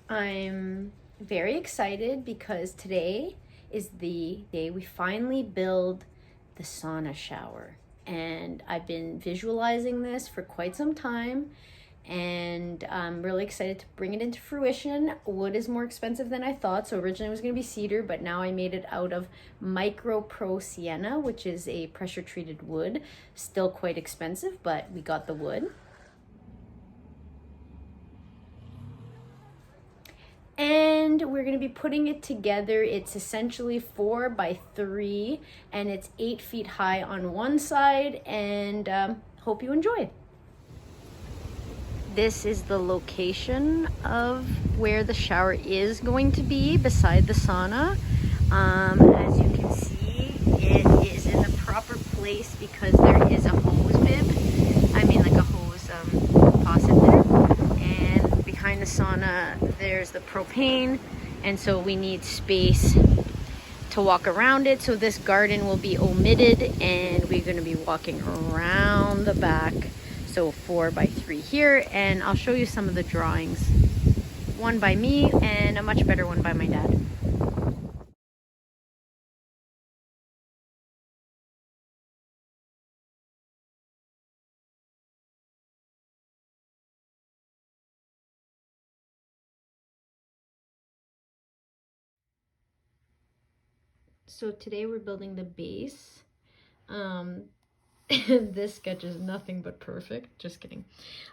I'm very excited because today is the day we finally build the sauna shower. And I've been visualizing this for quite some time, and I'm really excited to bring it into fruition. Wood is more expensive than I thought, so originally it was going to be cedar, but now I made it out of Micro Pro Sienna, which is a pressure treated wood. Still quite expensive, but we got the wood. And we're going to be putting it together. It's essentially 4 by 3, and it's 8 feet high on one side, and hope you enjoy. This is the location of where the shower is going to be beside the sauna. As you can see, it is in the proper place because there is a hose bib. I mean, like a hose faucet there. And behind the sauna, there's the propane. And so we need space to walk around it. So this garden will be omitted, and we're going to be walking around the back. So 4 by 3 here, and I'll show you some of the drawings. One by me and a much better one by my dad. So today we're building the base. This sketch is nothing but perfect. Just kidding.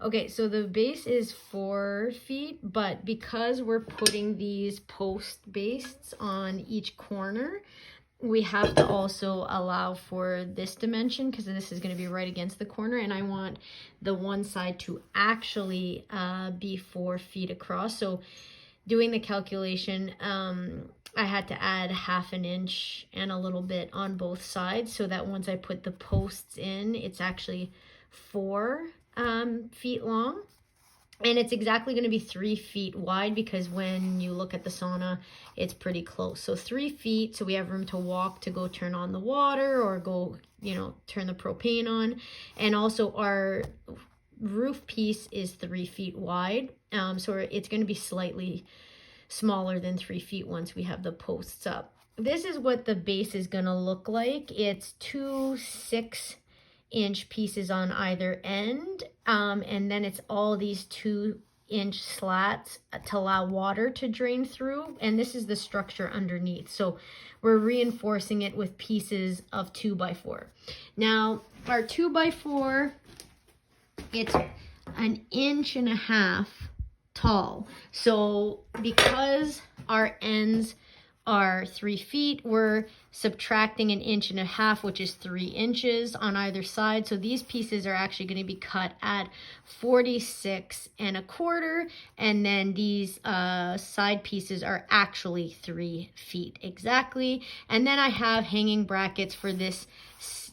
Okay, so the base is 4 feet, but because we're putting these post bases on each corner, we have to also allow for this dimension because this is going to be right against the corner, and I want the one side to actually be 4 feet across. So doing the calculation, I had to add 1/2 inch and a little bit on both sides so that once I put the posts in, it's actually 4 feet long. And it's exactly going to be 3 feet wide because when you look at the sauna, it's pretty close. So 3 feet, so we have room to walk to go turn on the water or go, turn the propane on. And also our roof piece is 3 feet wide. So it's going to be slightly smaller than 3 feet once we have the posts up. This is what the base is going to look like. It's 2 6-inch pieces on either end, and then it's all these 2-inch slats to allow water to drain through, and this is the structure underneath. So we're reinforcing it with pieces of 2x4. Now our 2x4, it's 1.5 inches tall. So because our ends are 3 feet, we're subtracting 1.5 inches, which is 3 inches on either side. So these pieces are actually going to be cut at 46.25, and then these side pieces are actually 3 feet exactly. And then I have hanging brackets for this.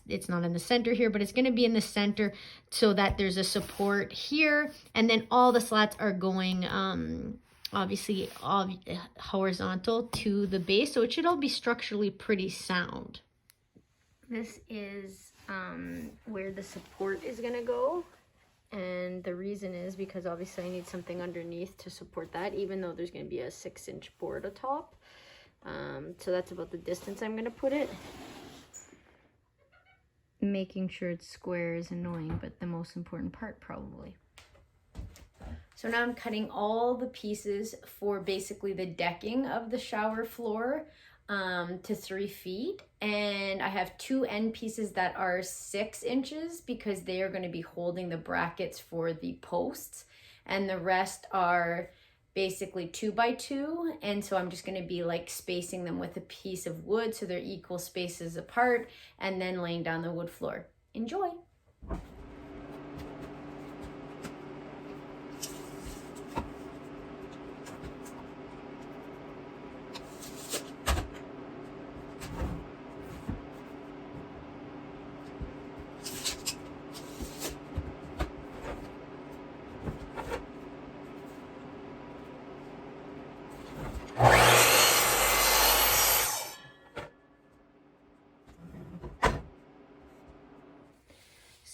It's not in the center here, but it's going to be in the center so that there's a support here, and then all the slats are going obviously horizontal to the base, so it should all be structurally pretty sound. This is where the support is going to go, and the reason is because obviously I need something underneath to support that, even though there's going to be a 6-inch board atop. So that's about the distance I'm going to put it. Making sure it's square is annoying, but the most important part probably. So now I'm cutting all the pieces for basically the decking of the shower floor to 3 feet. And I have 2 end pieces that are 6 inches because they are going to be holding the brackets for the posts. And the rest are basically 2x2, and so I'm just going to be like spacing them with a piece of wood so they're equal spaces apart, and then laying down the wood floor. Enjoy.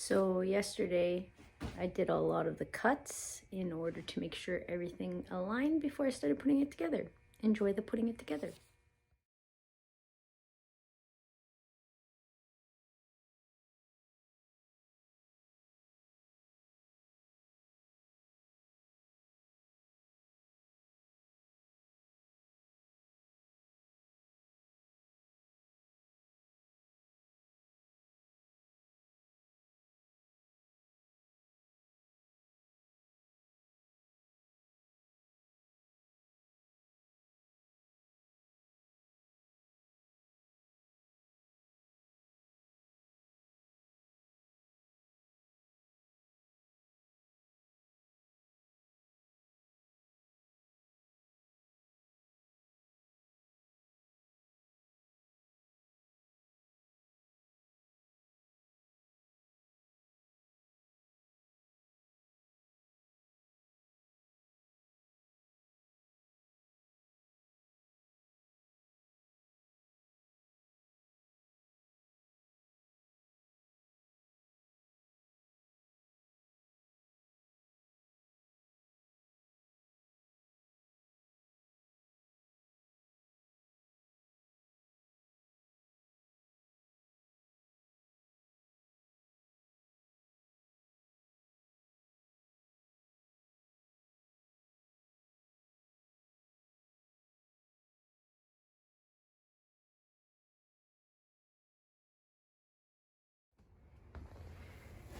So yesterday I did a lot of the cuts in order to make sure everything aligned before I started putting it together. Enjoy the putting it together.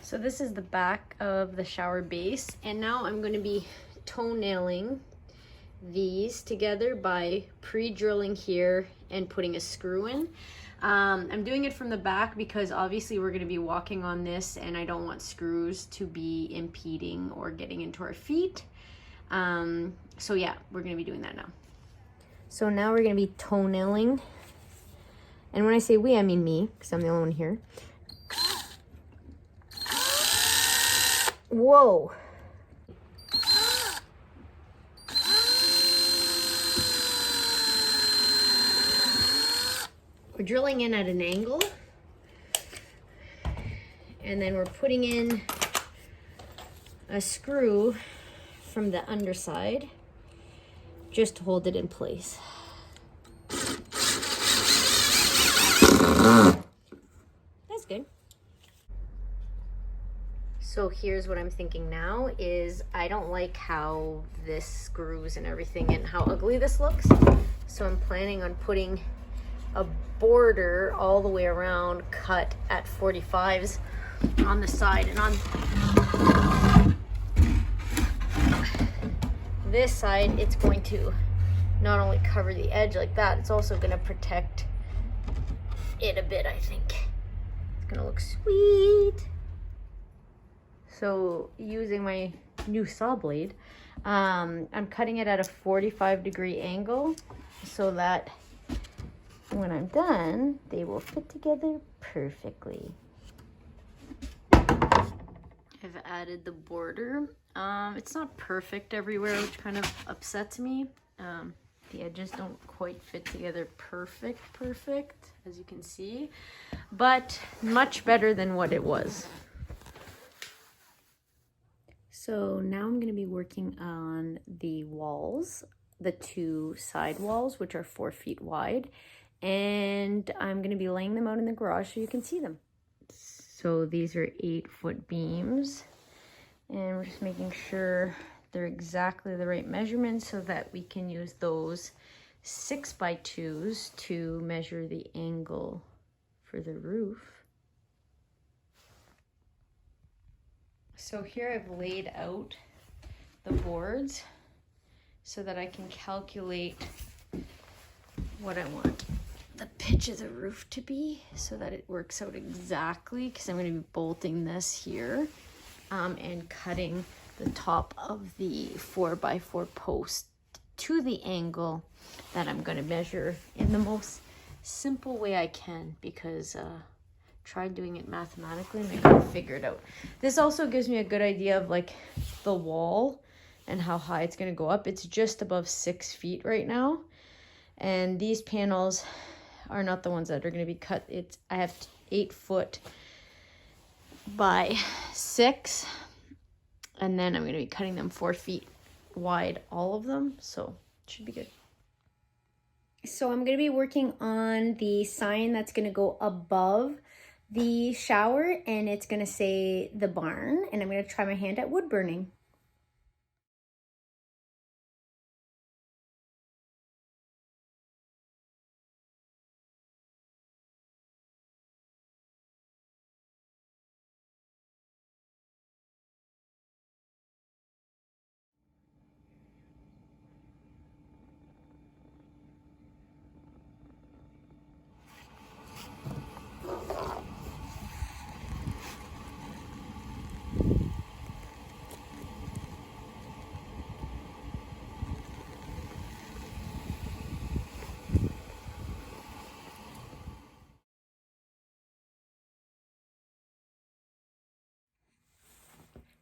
So this is the back of the shower base, and now I'm going to be toenailing these together by pre-drilling here and putting a screw in. I'm doing it from the back because obviously we're going to be walking on this and I don't want screws to be impeding or getting into our feet. So yeah, we're going to be doing that now. So now we're going to be toenailing, and when I say we, I mean me, because I'm the only one here. Whoa. We're drilling in at an angle, and then we're putting in a screw from the underside just to hold it in place. That's good. So here's what I'm thinking now is I don't like how this screws and everything and how ugly this looks. So I'm planning on putting a border all the way around cut at 45s on the side, and on this side it's going to not only cover the edge like that, it's also going to protect it a bit. I think it's gonna look sweet. So using my new saw blade, I'm cutting it at a 45-degree angle so that when I'm done, they will fit together perfectly. I've added the border. It's not perfect everywhere, which kind of upsets me. The edges don't quite fit together perfect, as you can see, but much better than what it was. So now I'm going to be working on the walls, the two side walls, which are 4 feet wide, and I'm going to be laying them out in the garage so you can see them. So these are 8-foot beams, and we're just making sure they're exactly the right measurement so that we can use those 6x2s to measure the angle for the roof. So here I've laid out the boards so that I can calculate what I want the pitch of the roof to be so that it works out exactly, because I'm going to be bolting this here and cutting the top of the 4x4 post to the angle that I'm going to measure in the most simple way I can, because tried doing it mathematically and I couldn't figure it out. This also gives me a good idea of like the wall and how high it's going to go up. It's just above 6 feet right now, and these panels are not the ones that are going to be cut. I have 8 foot by 6, And then I'm going to be cutting them 4 feet wide, all of them. So it should be good. So I'm going to be working on the sign that's going to go above the shower, and it's going to say the barn, and I'm going to try my hand at wood burning.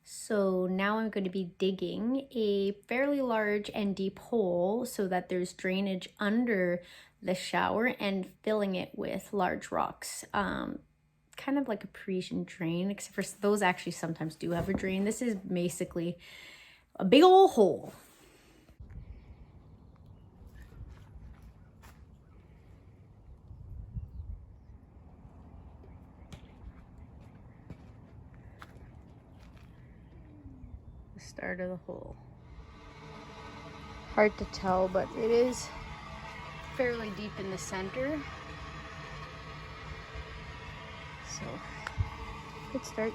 So now I'm going to be digging a fairly large and deep hole so that there's drainage under the shower and filling it with large rocks. Kind of like a Parisian drain, except for those actually sometimes do have a drain. This is basically a big old hole. The start of the hole. Hard to tell, but it is fairly deep in the center. So, good start.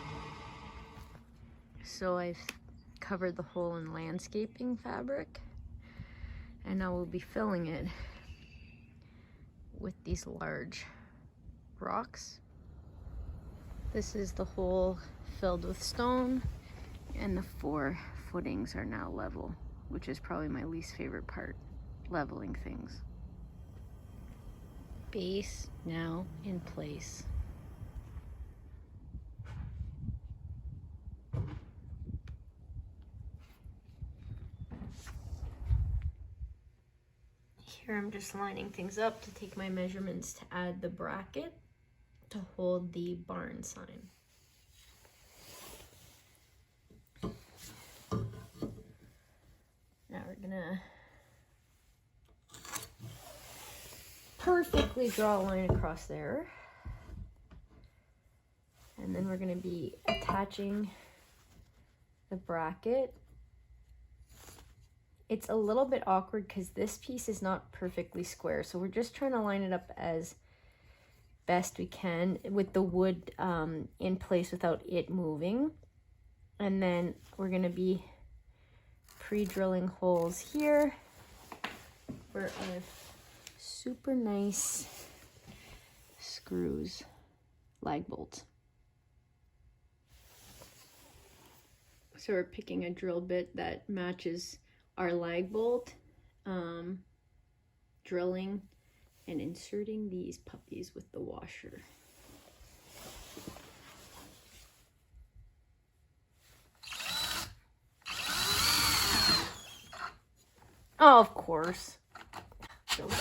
So I've covered the hole in landscaping fabric, and now we'll be filling it with these large rocks. This is the hole filled with stone, and the 4 footings are now level, which is probably my least favorite part, leveling things. Base now in place. Here I'm just lining things up to take my measurements to add the bracket to hold the barn sign. Now we're gonna perfectly draw a line across there. And then we're gonna be attaching the bracket. It's a little bit awkward because this piece is not perfectly square, so we're just trying to line it up as best we can with the wood in place without it moving. And then we're gonna be pre-drilling holes here for our super nice screws, lag bolts. So we're picking a drill bit that matches our lag bolt, drilling and inserting these puppies with the washer. Oh, of course. So good.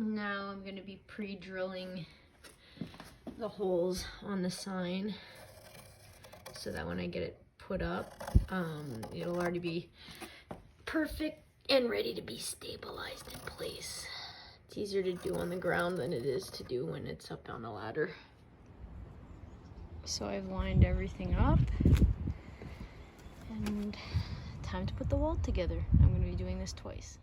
Now I'm going to be pre-drilling the holes on the sign so that when I get it put up, it'll already be perfect and ready to be stabilized in place. It's easier to do on the ground than it is to do when it's up on a ladder. So I've lined everything up and time to put the wall together. I'm going to be doing this twice.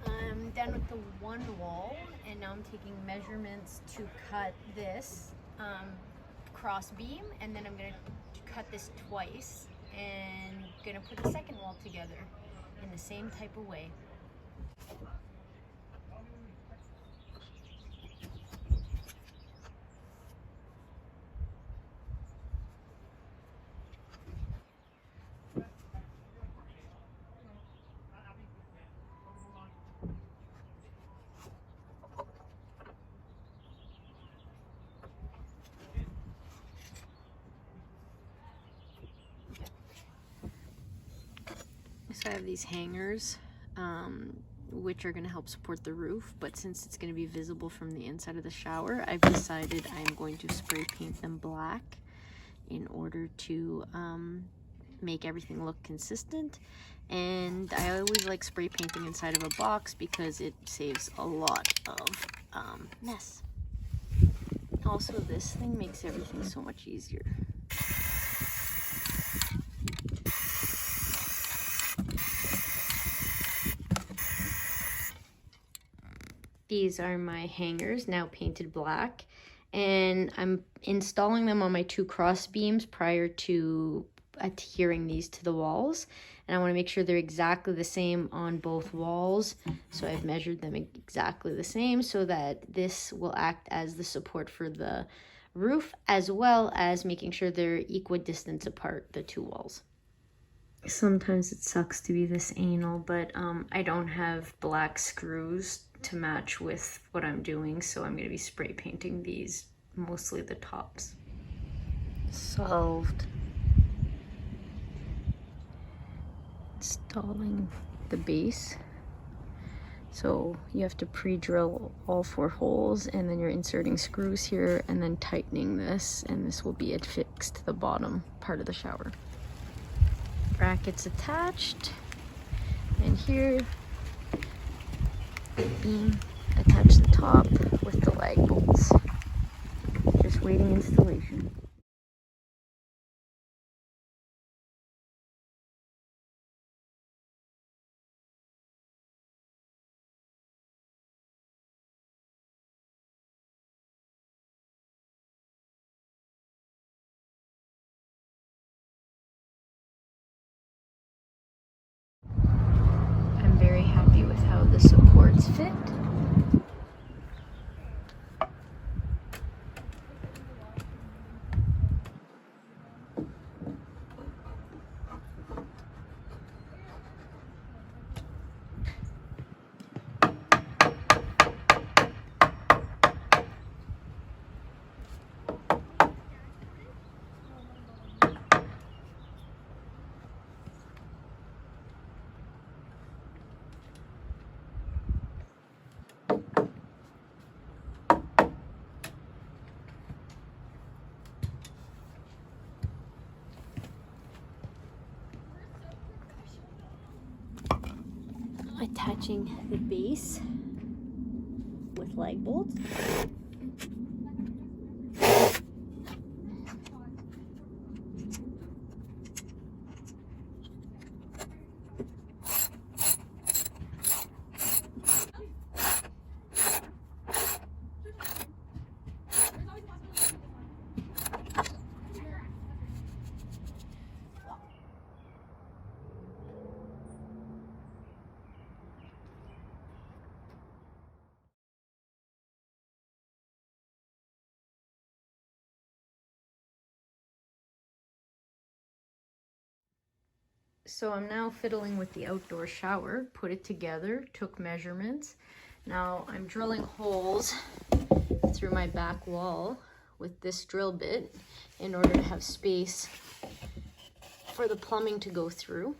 I'm done with the one wall, and now I'm taking measurements to cut this cross beam, and then I'm going to cut this twice and going to put the second wall together in the same type of way. So I have these hangers, which are going to help support the roof, but since it's going to be visible from the inside of the shower, I've decided I'm going to spray paint them black in order to make everything look consistent. And I always like spray painting inside of a box because it saves a lot of mess. Also, this thing makes everything so much easier. These are my hangers, now painted black, and I'm installing them on my two cross beams prior to adhering these to the walls. And I want to make sure they're exactly the same on both walls. So I've measured them exactly the same so that this will act as the support for the roof, as well as making sure they're equidistant apart, the two walls. Sometimes it sucks to be this anal, but I don't have black screws to match with what I'm doing, so I'm going to be spray painting these, mostly the tops. Solved. Installing the base. So you have to pre-drill all 4 holes, and then you're inserting screws here and then tightening this, and this will be affixed to the bottom part of the shower. Brackets attached, and here the beam attached the top with the lag bolts. Just waiting installation. I'm very happy with how the supports fit. Attaching the base with lag bolts. So I'm now fiddling with the outdoor shower, put it together, took measurements. Now I'm drilling holes through my back wall with this drill bit in order to have space for the plumbing to go through.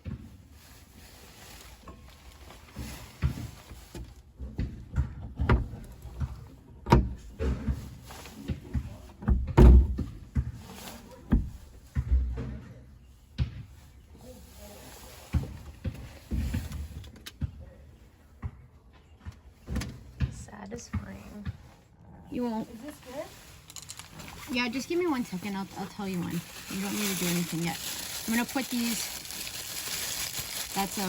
Satisfying. You won't. Is this good? Yeah, just give me 1 second. I'll tell you when. You don't need to do anything yet. I'm gonna put these. That's a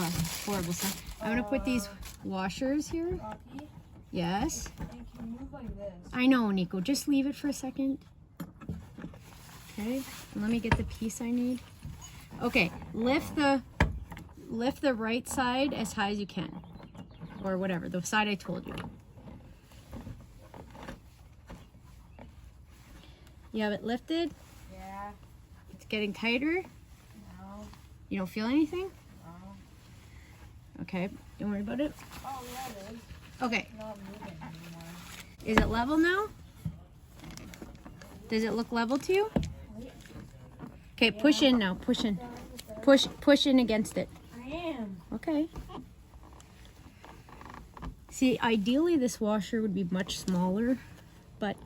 horrible sound. I'm gonna put these washers here. Rocky, Yes. you can move like this. I know, Nico. Just leave it for a second. Okay. And let me get the piece I need. Okay. Lift the right side as high as you can, or whatever, the side I told you. You have it lifted? Yeah. It's getting tighter? No. You don't feel anything? No. Okay, don't worry about it. Oh, yeah, it is. Okay, Not moving anymore. is it level now? Does it look level to you? Okay, push in now, push in. Push in against it. I am. Okay. See, ideally this washer would be much smaller, but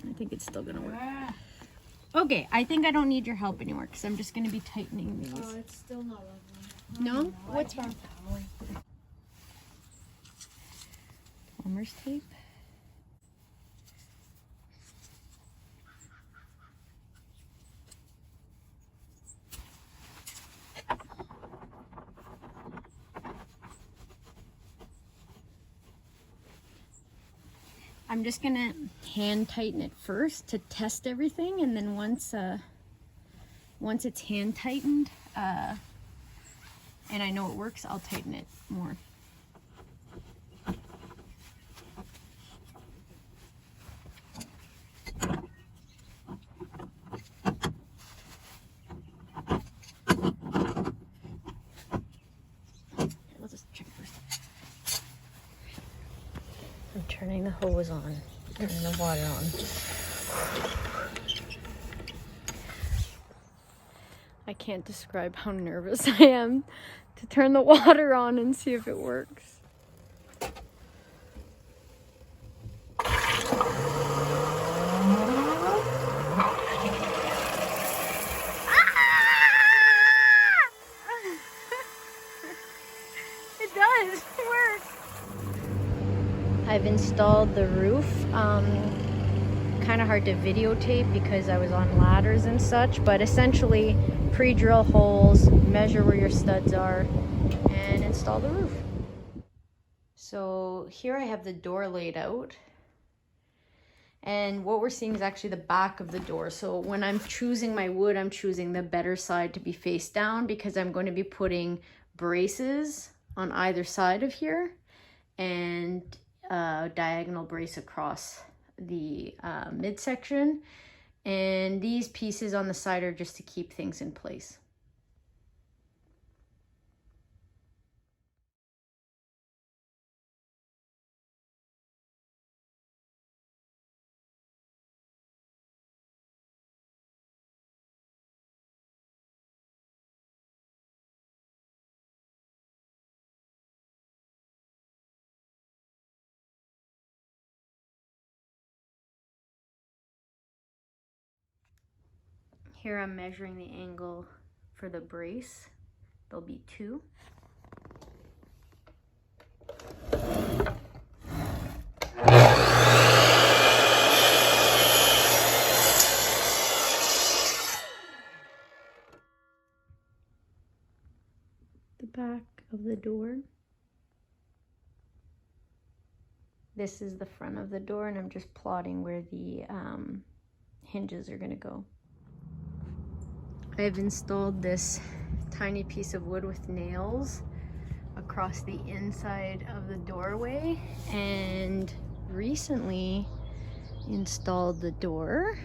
I think it's still gonna work. Ah. Okay, I think I don't need your help anymore because I'm just gonna be tightening these. Oh, it's still not level. No? What's wrong? Plumber's tape. I'm just gonna hand tighten it first to test everything, and then once it's hand tightened and I know it works, I'll tighten it more. Let's just check first. I'm turning the hose on and the water on. I can't describe how nervous I am to turn the water on and see if it works. It does work. I've installed the roof. Kind of hard to videotape because I was on ladders and such, but essentially pre-drill holes, measure where your studs are, and install the roof. So here I have the door laid out, and what we're seeing is actually the back of the door. So when I'm choosing my wood, I'm choosing the better side to be face down because I'm going to be putting braces on either side of here and a diagonal brace across the midsection, and these pieces on the side are just to keep things in place. Here I'm measuring the angle for the brace. There'll be 2. The back of the door. This is the front of the door, and I'm just plotting where the hinges are going to go. I've installed this tiny piece of wood with nails across the inside of the doorway, and recently installed the door,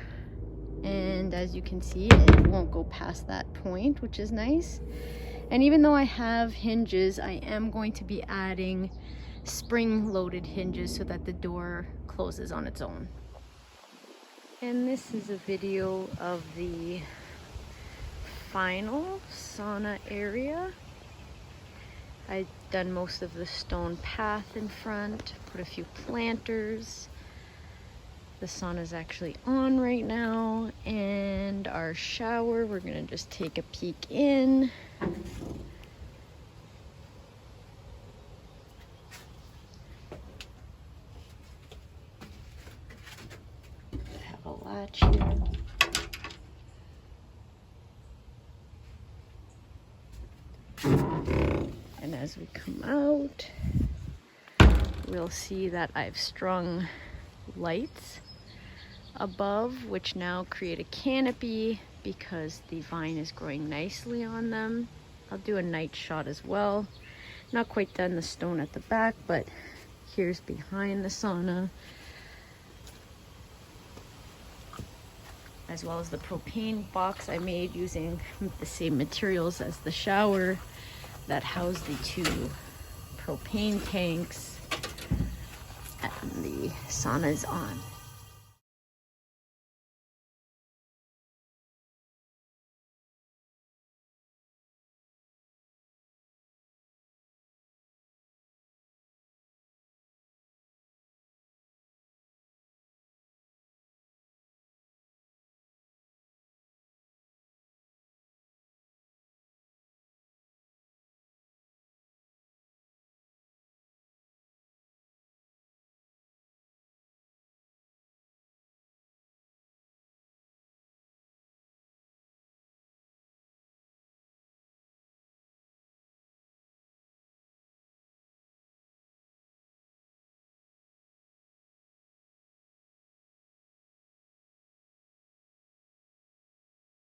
and as you can see, it won't go past that point, which is nice. And even though I have hinges, I am going to be adding spring-loaded hinges so that the door closes on its own. And this is a video of the final sauna area. I've done most of the stone path in front, put a few planters. The sauna is actually on right now, and our shower, we're gonna just take a peek in. Have a latch here. And as we come out, we'll see that I've strung lights above, which now create a canopy because the vine is growing nicely on them. I'll do a night shot as well. Not quite done the stone at the back, but here's behind the sauna, as well as the propane box I made using the same materials as the shower that house the 2 propane tanks, and the sauna is on.